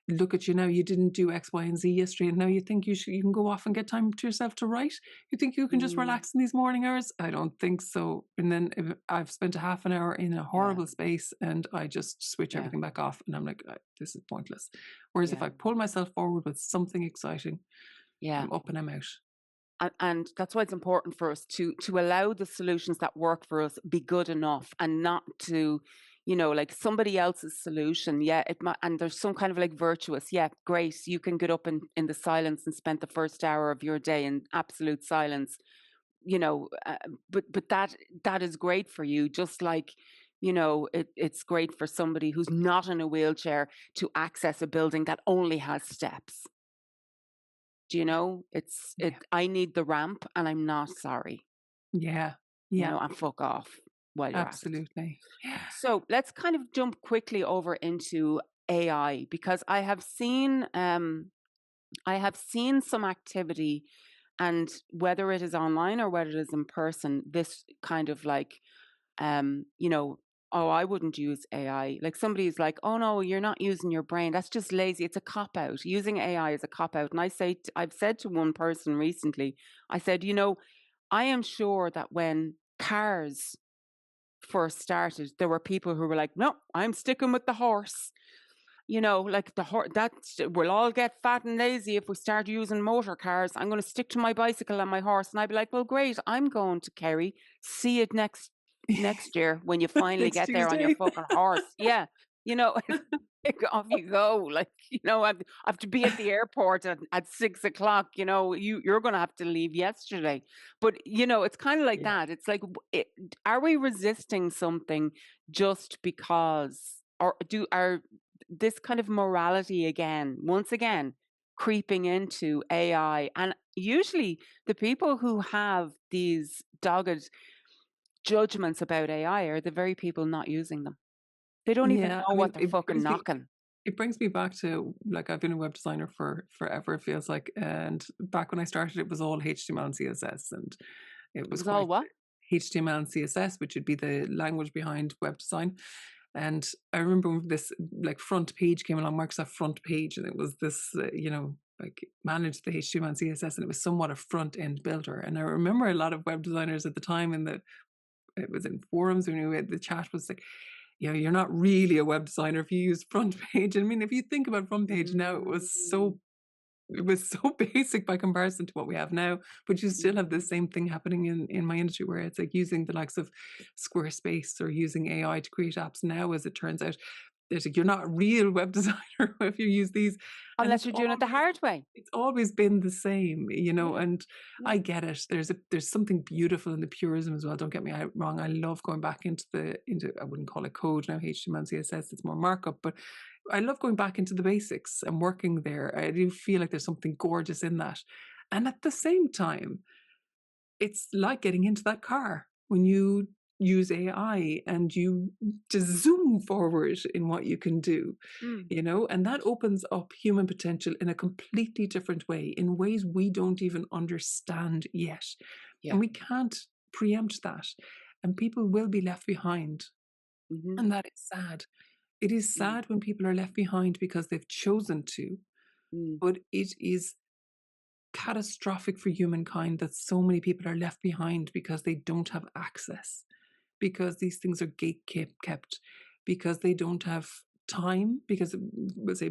Look at you now, you didn't do X, Y, and Z yesterday. And now you think you can go off and get time to yourself to write? You think you can just Mm, relax in these morning hours? I don't think so. And then if I've spent a half an hour in a yeah, horrible space and I just switch yeah, everything back off and I'm like, this is pointless. Whereas if yeah, I pull myself forward with something exciting, yeah. I'm up and I'm out. And that's why it's important for us to allow the solutions that work for us be good enough, and not to, like somebody else's solution. Yeah, it might, and there's some kind of like virtuous. Yeah, great. You can get up in the silence and spend the first hour of your day in absolute silence. But that is great for you. Just like, it's great for somebody who's not in a wheelchair to access a building that only has steps. Do you know? Yeah. I need the ramp and I'm not sorry, Yeah. Yeah. and fuck off while you're at it. Absolutely. Yeah. So let's kind of jump quickly over into AI, because I have seen some activity, and whether it is online or whether it is in person, this kind of like, um, you know, oh, I wouldn't use AI. Like somebody's like, oh no, you're not using your brain. That's just lazy. It's a cop out. Using AI is a cop out. And I've said to one person recently, I said, I am sure that when cars first started, there were people who were like, no, I'm sticking with the horse. Like the horse, that we'll all get fat and lazy if we start using motor cars. I'm going to stick to my bicycle and my horse. And I'd be like, well, great. I'm going to Kerry. See it next year when you finally Next get there on your Tuesday. fucking horse. Yeah. You know, off you go. Like, I have to be at the airport at 6 o'clock. You're going to have to leave yesterday. But, it's kind of like Yeah. that. It's like, are we resisting something just because, or are this kind of morality once again, creeping into AI? And usually the people who have these dogged judgments about AI are the very people not using them. They don't even Yeah. know I what mean, they're fucking knocking. it brings me back to, like, I've been a web designer for forever, it feels like. And back when I started, it was all HTML and CSS, and it It was was all quite what? HTML and CSS, which would be the language behind web design. And I remember when this like front page came along, Microsoft front page, and it was this, like managed the HTML and CSS, and it was somewhat a front end builder. And I remember a lot of web designers at the time it was in forums when the chat was like, you're not really a web designer if you use front page. I mean, if you think about front page now, Mm. it was so basic by comparison to what we have now, but you still have the Mhm. same thing happening in my industry where it's like using the likes of Squarespace or using AI to create apps now, as it turns out. There's like, you're not a real web designer if you use these. And Unless you're doing it the hard way. it's always been the same, Yeah. and Yeah. I get it. There's something beautiful in the purism as well. Don't get me wrong. I love going back into I wouldn't call it code now, HTML and CSS, it's more markup, but I love going back into the basics and working there. I do feel like there's something gorgeous in that. And at the same time, it's like getting into that car when you use AI and you just zoom forward in what you can do, Mm. and that opens up human potential in a completely different way, in ways we don't even understand yet. Yeah. And we can't preempt that. And people will be left behind. Mhm. And that is sad. It is Mm. sad when people are left behind because they've chosen to, Mm. but it is catastrophic for humankind that so many people are left behind because they don't have access, because these things are gate kept, because they don't have time, because we'll say,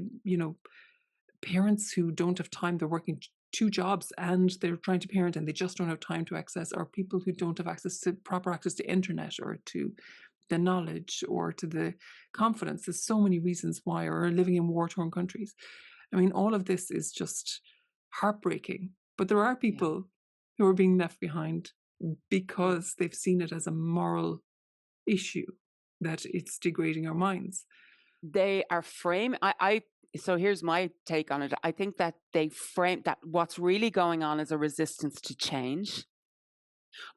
parents who don't have time, they're working two jobs and they're trying to parent and they just don't have time to access, or people who don't have proper access to internet or to the knowledge or to the confidence. There's so many reasons why, or are living in war-torn countries. I mean, all of this is just heartbreaking. But there are Yeah. people who are being left behind Yeah. because they've seen it as a moral issue, that it's degrading our minds. They are frame I so here's my take on it. I think that they frame that what's really going on is a resistance to change.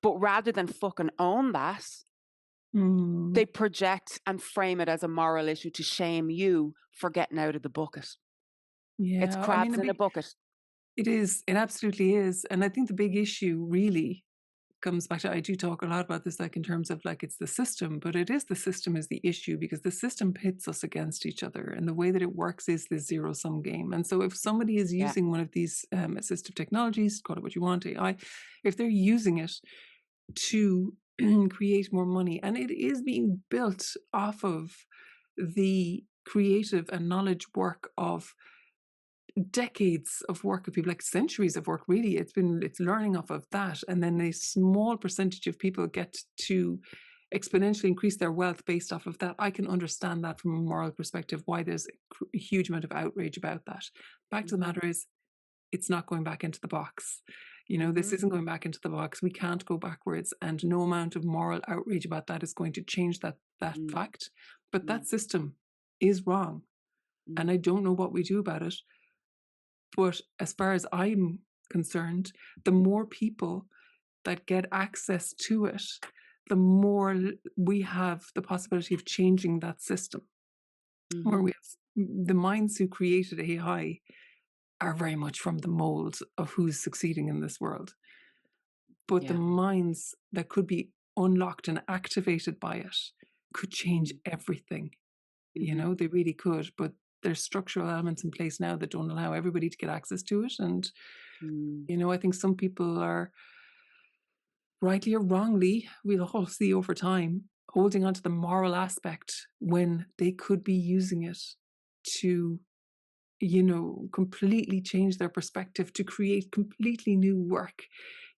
But rather than fucking own that, Mm, they project and frame it as a moral issue to shame you for getting out of the bucket. It's yeah, I mean, crabs in a bucket. it is. It absolutely is. And I think the big issue really comes back to, I do talk a lot about this, like in terms of like it's the system, but it is the system is the issue, because the system pits us against each other. And the way that it works is the zero sum game. And so if somebody is Yeah. using one of these assistive technologies, call it what you want, AI, if they're using it to create more money, and it is being built off of the creative and knowledge work of decades of work of people, like centuries of work, really. It's learning off of that, and then a small percentage of people get to exponentially increase their wealth based off of that. I can understand that from a moral perspective, why there's a huge amount of outrage about that. Back to the Mhm. matter is, it's not going back into the box. This Mhm. isn't going back into the box. We can't go backwards, and no amount of moral outrage about that is going to change that Mm. fact. But Mm. that system is wrong, and Mm. I don't know what we do about it. But as far as I'm concerned, the more people that get access to it, the more we have the possibility of changing that system. Where Mhm. we have the minds who created AI are very much from the mold of who's succeeding in this world. But the Yeah. minds that could be unlocked and activated by it could change Mm. everything. Mhm. They really could. But there's structural elements in place now that don't allow everybody to get access to it. And Mm. I think some people are, rightly or wrongly, we'll all see over time, holding on to the moral aspect when they could be using it to, completely change their perspective, to create completely new work,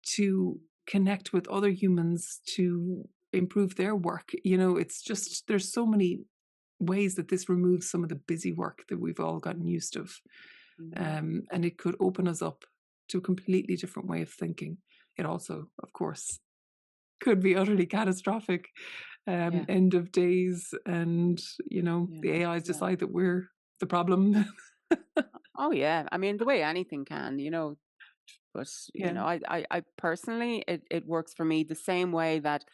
to connect with other humans, to improve their work. It's just, there's so many ways that this removes some of the busy work that we've all gotten used of. Mhm. And it could open us up to a completely different way of thinking. It also, of course, could be utterly catastrophic, Yeah. end of days, and Yeah. the AIs Yeah. decide that we're the problem. Oh yeah. I mean, the way anything can, but Yeah. I personally, it works for me the same way that,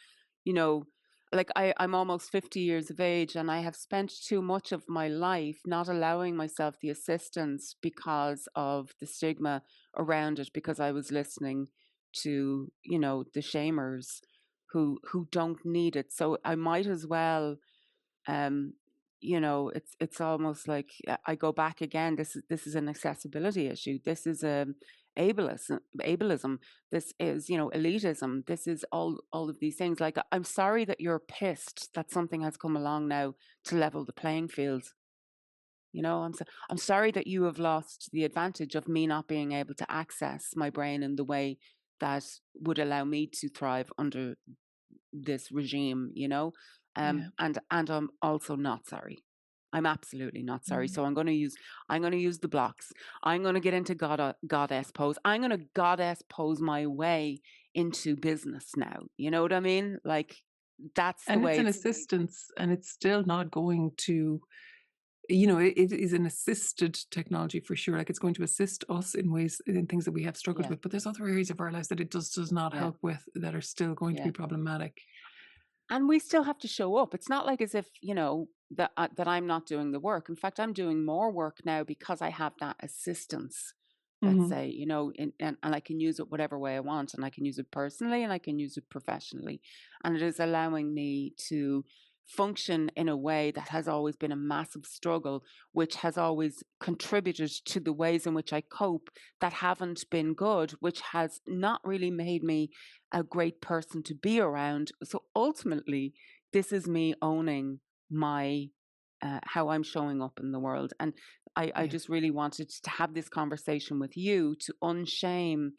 you know, like I'm almost 50 years of age and I have spent too much of my life not allowing myself the assistance because of the stigma around it, because I was listening to, the shamers who don't need it. So I might as well, um it's almost like, I go back again. This is an accessibility issue. This is ableism. This is, elitism. This is all of these things. Like, I'm sorry that you're pissed that something has come along now to level the playing field. I'm sorry that you have lost the advantage of me not being able to access my brain in the way that would allow me to thrive under this regime, Yeah. and I'm also not sorry. I'm absolutely not sorry. Mm. So I'm going to use the blocks. I'm going to get into goddess pose. I'm going to goddess pose my way into business now. You know what I mean? Like, that's the And it's way an it's. assistance, and it's still not going to, it is an assisted technology for sure. Like, it's going to assist us in ways, in things that we have struggled Yeah, with, but there's other areas of our lives that it does not yeah, help with, that are still going to yeah. be problematic. And we still have to show up. It's not like as if, that I'm not doing the work. In fact, I'm doing more work now because I have that assistance that Hmm. say, and I can use it whatever way I want, and I can use it personally and I can use it professionally. And it is allowing me to function in a way that has always been a massive struggle, which has always contributed to the ways in which I cope that haven't been good, which has not really made me a great person to be around. So ultimately, this is me owning my how I'm showing up in the world. And I Yeah. just really wanted to have this conversation with you to unshame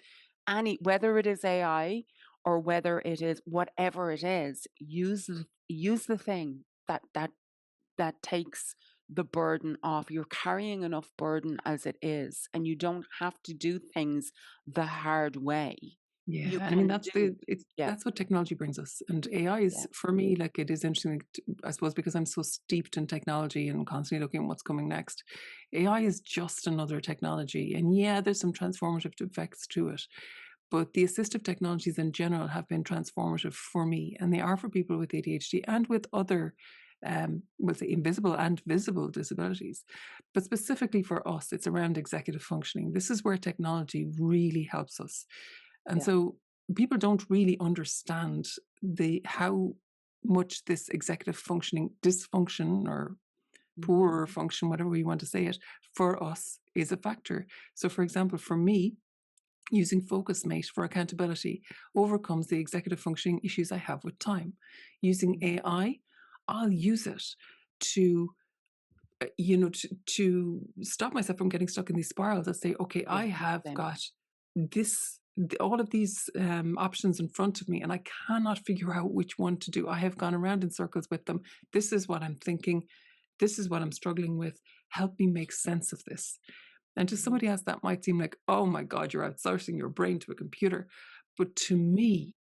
whether it is AI or whether it is whatever it is, use the thing that takes the burden off. You're carrying enough burden as it is, and you don't have to do things the hard way. Yeah, You and I mean can do. Yeah, that's what technology brings us. And AI yeah, is, for me, like, it is interesting, like, I suppose, because I'm so steeped in technology and constantly looking at what's coming next. AI is just another technology, and yeah, there's some transformative effects to it. But the assistive technologies in general have been transformative for me, and they are for people with ADHD and with other, we'll say, invisible and visible disabilities. But specifically for us, it's around executive functioning. This is where technology really helps us. And yeah. so people don't really understand how much this executive functioning dysfunction, or Mhm. poorer function, whatever you want to say it, for us is a factor. So, for example, for me, using FocusMate for accountability overcomes the executive functioning issues I have with time. Using AI, I'll use it to, to stop myself from getting stuck in these spirals. I say, okay, Yeah, I have same. got all of these options in front of me, and I cannot figure out which one to do. I have gone around in circles with them. This is what I'm thinking. This is what I'm struggling with. Help me make sense of this. And to Mhm. somebody else, that might seem like, oh my God, you're outsourcing your brain to a computer. But to me,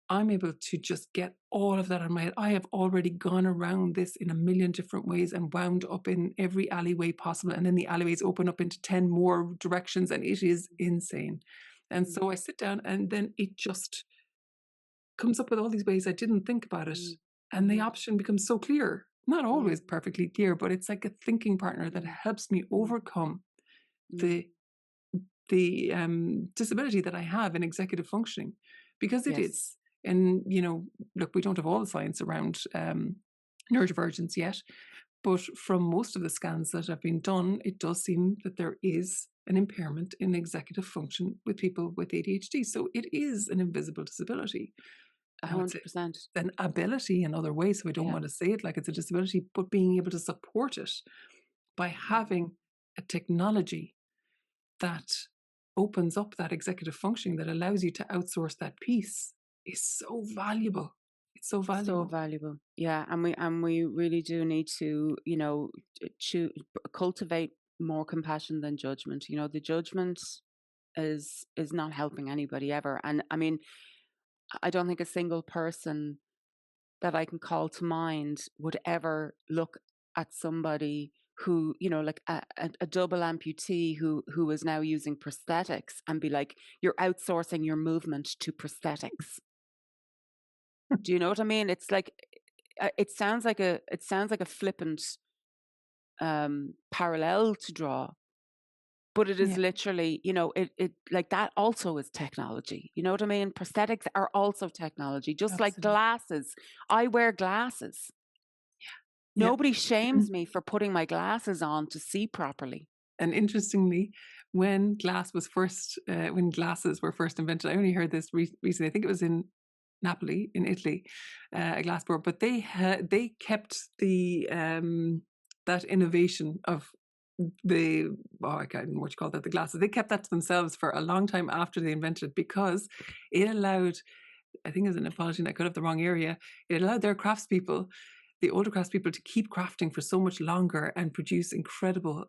I'm able to just get all of that on my head. I have already gone around this in a million different ways and wound up in every alleyway possible. And then the alleyways open up into 10 more directions, and it is insane. And Mm, so I sit down, and then it just comes up with all these ways I didn't think about it. mm, And the mhm, option becomes so clear. Not mm, always perfectly clear, but it's like a thinking partner that mm, helps me mm, overcome mm. the disability that I have in executive functioning, because it Yes. is. And, look, we don't have all the science around neurodivergence yet, but from most of the scans that have been done, it does seem that there is an impairment in executive function with people with ADHD. So it is an invisible disability. Now, it's 100%. an ability in other ways, so I don't Yeah. want to say it like it's a disability, but being able to support it by having a technology that opens up that executive functioning, that allows you to outsource that piece, is so valuable. It's so So valuable. valuable. Yeah, and we really do need to, cultivate more compassion than judgment. The judgment is not helping anybody ever. And I mean, I don't think a single person that I can call to mind would ever look at somebody who, like a double amputee who is now using prosthetics and be like, you're outsourcing your movement to prosthetics. Do you know what I mean? It's like it sounds like a flippant parallel to draw, but it is Yeah, literally, it like that also is technology. You know what I mean? Prosthetics are also technology, just like absolutely. glasses. I wear glasses. Yeah. Nobody And shames me for putting my glasses on to see properly. And interestingly, when glasses were first invented, I only heard this recently. I think it was in Napoli, in Italy, a glass blower. But they kept the that innovation of I can't remember what you call that, the glasses. They kept that to themselves for a long time after they invented it, because it allowed, I think as an apology, and I could have the wrong area, it allowed their craftspeople, the older craftspeople, to keep crafting for so much longer and produce incredible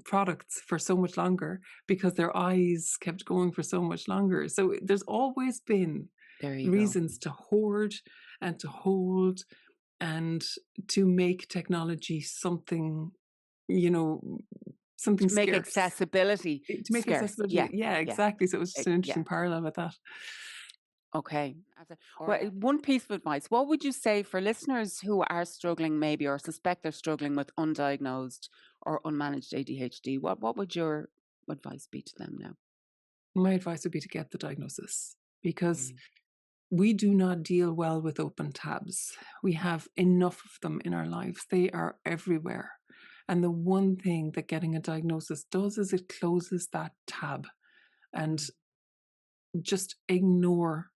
products for so much longer, because their eyes kept going for so much longer. So there's always been There you go. reasons to hoard and to hold and to make technology something, something To make scarce. accessibility To make scarce. accessibility, Yeah. yeah, exactly. So it was just an Yeah. interesting parallel with that. Okay. Well, one piece of advice, what would you say for listeners who are struggling maybe or suspect they're struggling with undiagnosed or unmanaged ADHD? What would your advice be to them now? My advice would be to get the diagnosis, because we do not deal well with open tabs. We have enough of them in our lives. They are everywhere. And the one thing that getting a diagnosis does is it closes that tab, and just ignore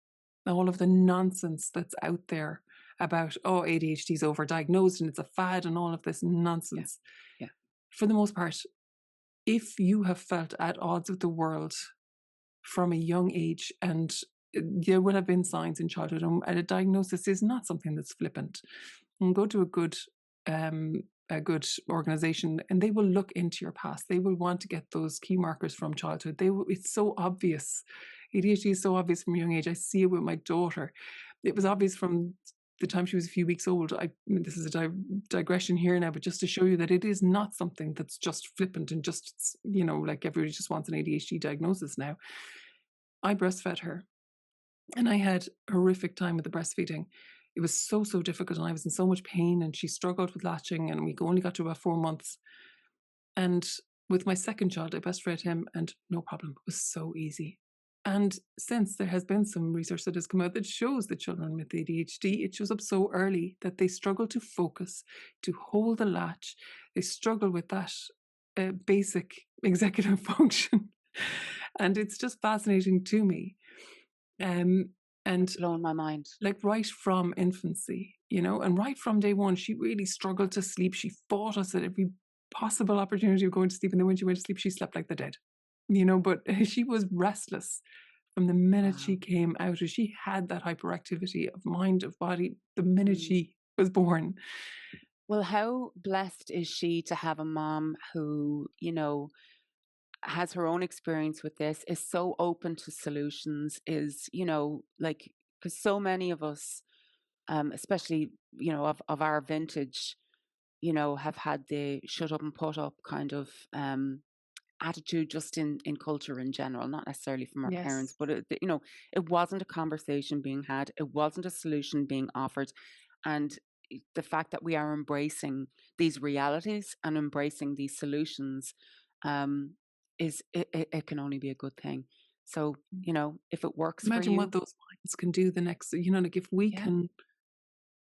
all of the nonsense that's out there about, oh, ADHD is overdiagnosed and it's a fad and all of this nonsense. Yeah. For the most part, if you have felt at odds with the world from a young age, and there will have been signs in childhood, and a diagnosis is not something that's flippant. And go to a good organization, and they will look into your past. They will want to get those key markers from childhood. It's so obvious. ADHD is so obvious from a young age. I see it with my daughter. It was obvious from the time she was a few weeks old. This is a digression here now, but just to show you that it is not something that's just flippant and just, like everybody just wants an ADHD diagnosis now. I breastfed her, and I had a horrific time with the breastfeeding. It was so difficult, and I was in so much pain, and she struggled with latching, and we only got to about 4 months. And with my second child, I breastfed him, and no problem. It was so easy. And since there has been some research that has come out that shows that children with ADHD, it shows up so early that they struggle to focus, to hold the latch. They struggle with that basic executive function. And it's just fascinating to me. And blowing my mind. Like right from infancy, and right from day one, she really struggled to sleep. She fought us at every possible opportunity of going to sleep. And then when she went to sleep, she slept like the dead, but she was restless from the minute she came out. She had that hyperactivity of mind, of body, the minute she was born. Well, how blessed is she to have a mom who, has her own experience with this, is so open to solutions, is, because so many of us, especially, of our vintage, have had the shut up and put up kind of attitude just in culture in general, not necessarily from our parents, but, it wasn't a conversation being had. It wasn't a solution being offered. And the fact that we are embracing these realities and embracing these solutions, it can only be a good thing. So, if it works Imagine for you, what those minds can do the next, like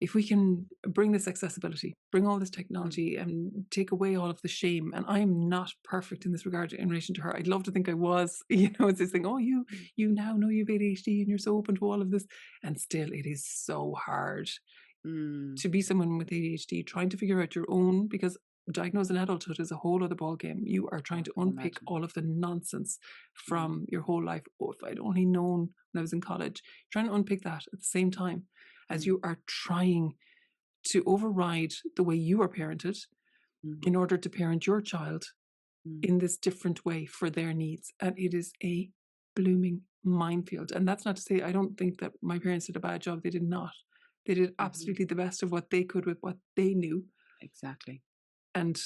if we can bring this accessibility, bring all this technology and take away all of the shame. And I'm not perfect in this regard in relation to her. I'd love to think I was, it's this thing, oh, you now know you have ADHD and you're so open to all of this. And still it is so hard to be someone with ADHD, trying to figure out your own, because diagnosing adulthood is a whole other ballgame. You are trying to unpick all of the nonsense from your whole life. Oh, if I'd only known when I was in college, trying to unpick that at the same time as you are trying to override the way you are parented in order to parent your child in this different way for their needs. And it is a blooming minefield. And that's not to say I don't think that my parents did a bad job. They did not. They did absolutely the best of what they could with what they knew. Exactly. And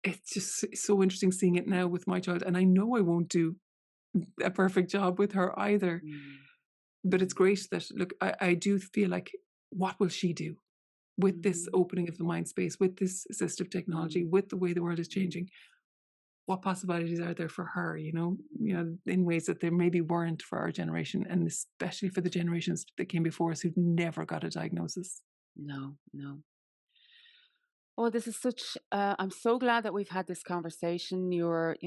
it's just so interesting seeing it now with my child. And I know I won't do a perfect job with her either. But it's great that, look, I do feel like, what will she do with this opening of the mind space, with this assistive technology, with the way the world is changing? What possibilities are there for her, in ways that there maybe weren't for our generation, and especially for the generations that came before us who never got a diagnosis? No. Oh, this is such. I'm so glad that we've had this conversation.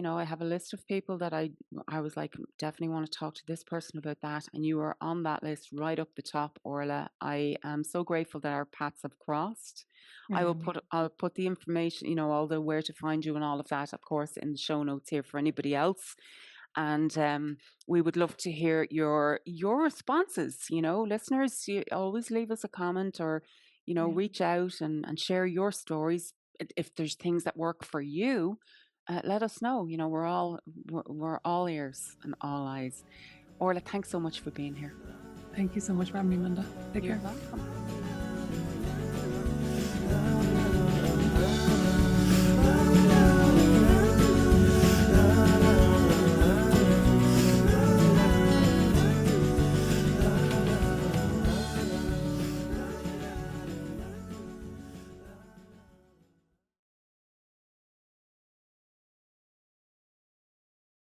I have a list of people that I was like, definitely want to talk to this person about that, and you are on that list right up the top, Orla. I am so grateful that our paths have crossed. I'll put the information, all the where to find you and all of that, of course, in the show notes here for anybody else. And we would love to hear your responses. Listeners, you always leave us a comment or reach out and share your stories. If there's things that work for you, let us know. We're all ears and all eyes. Orla, thanks so much for being here. Thank you so much for having me, Linda. Take You're care. welcome.